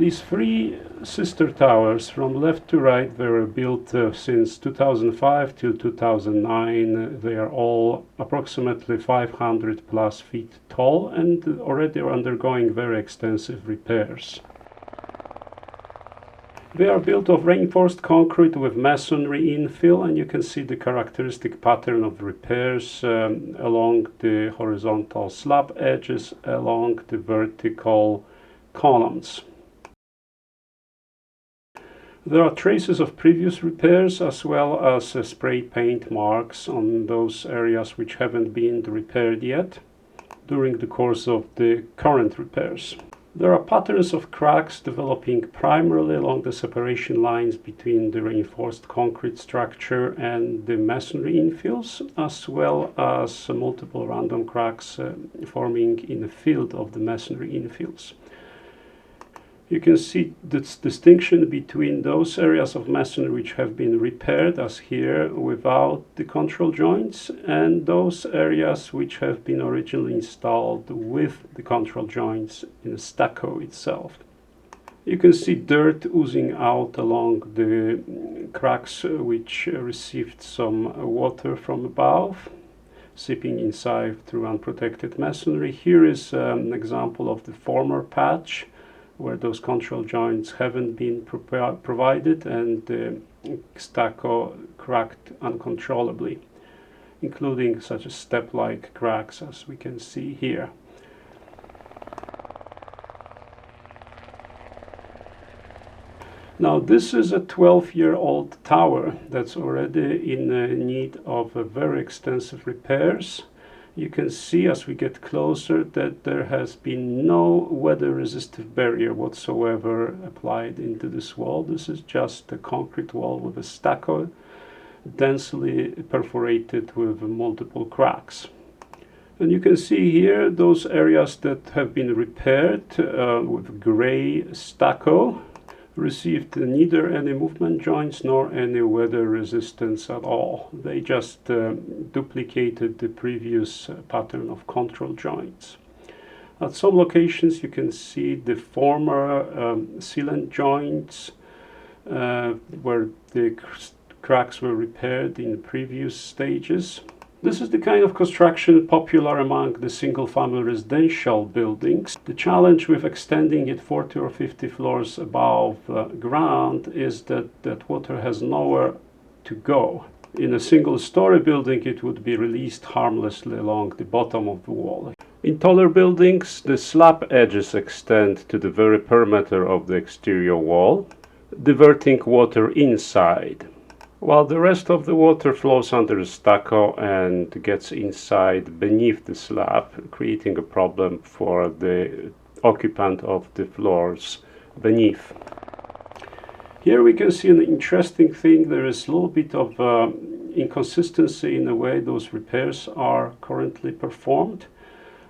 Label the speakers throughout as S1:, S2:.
S1: These three sister towers from left to right, they were built since 2005 till 2009. They are all approximately 500 plus feet tall and already are undergoing very extensive repairs. They are built of reinforced concrete with masonry infill, and you can see the characteristic pattern of repairs along the horizontal slab edges, along the vertical columns. There are traces of previous repairs as well as spray paint marks on those areas which haven't been repaired yet during the course of the current repairs. There are patterns of cracks developing primarily along the separation lines between the reinforced concrete structure and the masonry infills, as well as multiple random cracks forming in the field of the masonry infills. You can see this distinction between those areas of masonry which have been repaired, as here, without the control joints, and those areas which have been originally installed with the control joints in the stucco itself. You can see dirt oozing out along the cracks which received some water from above, seeping inside through unprotected masonry. Here is an example of the former patch, where those control joints haven't been provided and the stucco cracked uncontrollably, including such a step-like cracks as we can see here. Now this is a 12-year-old tower that's already in need of very extensive repairs. You can see as we get closer that there has been no weather-resistive barrier whatsoever applied into this wall. This is just a concrete wall with a stucco densely perforated with multiple cracks. And you can see here those areas that have been repaired with gray stucco received neither any movement joints nor any weather resistance at all. They just duplicated the previous pattern of control joints. At some locations you can see the former sealant joints where the cracks were repaired in previous stages. This is the kind of construction popular among the single-family residential buildings. The challenge with extending it 40 or 50 floors above ground is that water has nowhere to go. In a single-story building, it would be released harmlessly along the bottom of the wall. In taller buildings, the slab edges extend to the very perimeter of the exterior wall, diverting water inside, while the rest of the water flows under the stucco and gets inside beneath the slab, creating a problem for the occupant of the floors beneath. Here we can see an interesting thing. There is a little bit of inconsistency in the way those repairs are currently performed.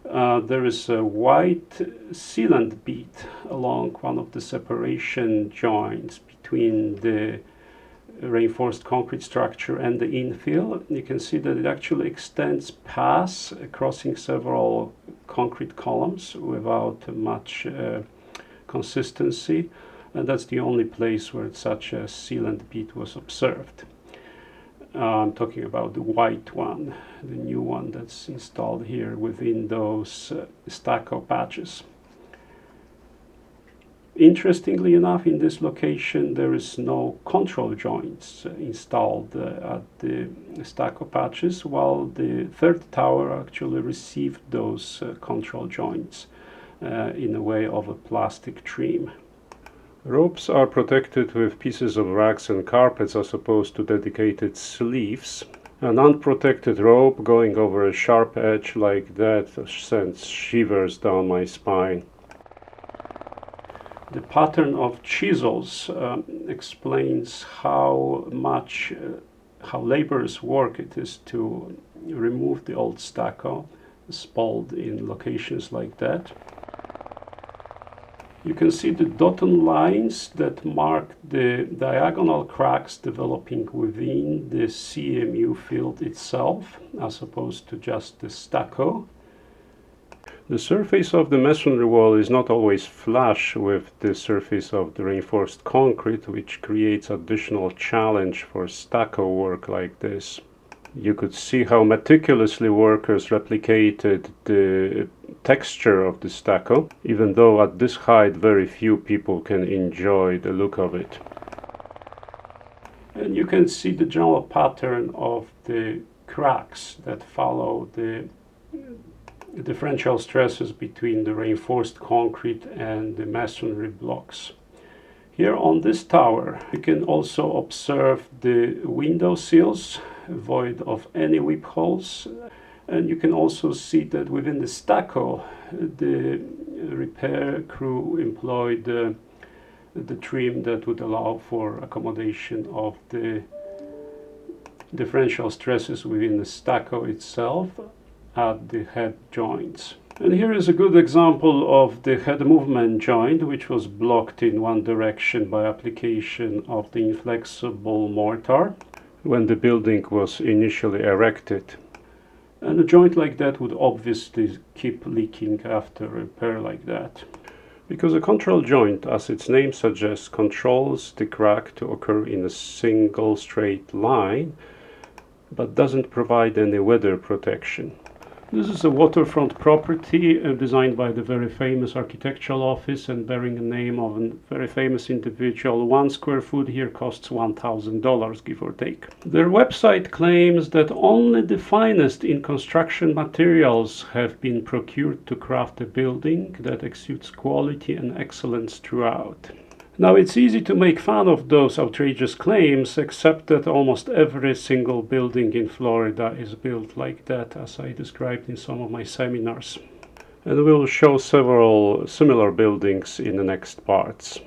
S1: There is a white sealant bead along one of the separation joints between the reinforced concrete structure and the infill. You can see that it actually extends past, crossing several concrete columns without much consistency, and that's the only place where such a sealant bead was observed. I'm talking about the white one, the new one that's installed here within those stucco patches. Interestingly enough, in this location there is no control joints installed at the stucco patches, while the third tower actually received those control joints in a way of a plastic trim. Ropes are protected with pieces of rugs and carpets as opposed to dedicated sleeves. An unprotected rope going over a sharp edge like that sends shivers down my spine. The pattern of chisels explains how laborious work it is to remove the old stucco spalled in locations like that. You can see the dotted lines that mark the diagonal cracks developing within the CMU field itself, as opposed to just the stucco. The surface of the masonry wall is not always flush with the surface of the reinforced concrete, which creates additional challenge for stucco work like this. You could see how meticulously workers replicated the texture of the stucco, even though at this height very few people can enjoy the look of it. And you can see the general pattern of the cracks that follow the differential stresses between the reinforced concrete and the masonry blocks. Here on this tower you can also observe the window sills void of any whip holes, and you can also see that within the stucco the repair crew employed the trim that would allow for accommodation of the differential stresses within the stucco itself at the head joints. And here is a good example of the head movement joint, which was blocked in one direction by application of the inflexible mortar when the building was initially erected. And a joint like that would obviously keep leaking after repair like that. Because a control joint, as its name suggests, controls the crack to occur in a single straight line, but doesn't provide any weather protection. This is a waterfront property designed by the very famous architectural office and bearing the name of a very famous individual. 1 square foot here costs $1,000, give or take. Their website claims that only the finest in construction materials have been procured to craft a building that exudes quality and excellence throughout. Now, it's easy to make fun of those outrageous claims, except that almost every single building in Florida is built like that, as I described in some of my seminars. And we'll show several similar buildings in the next parts.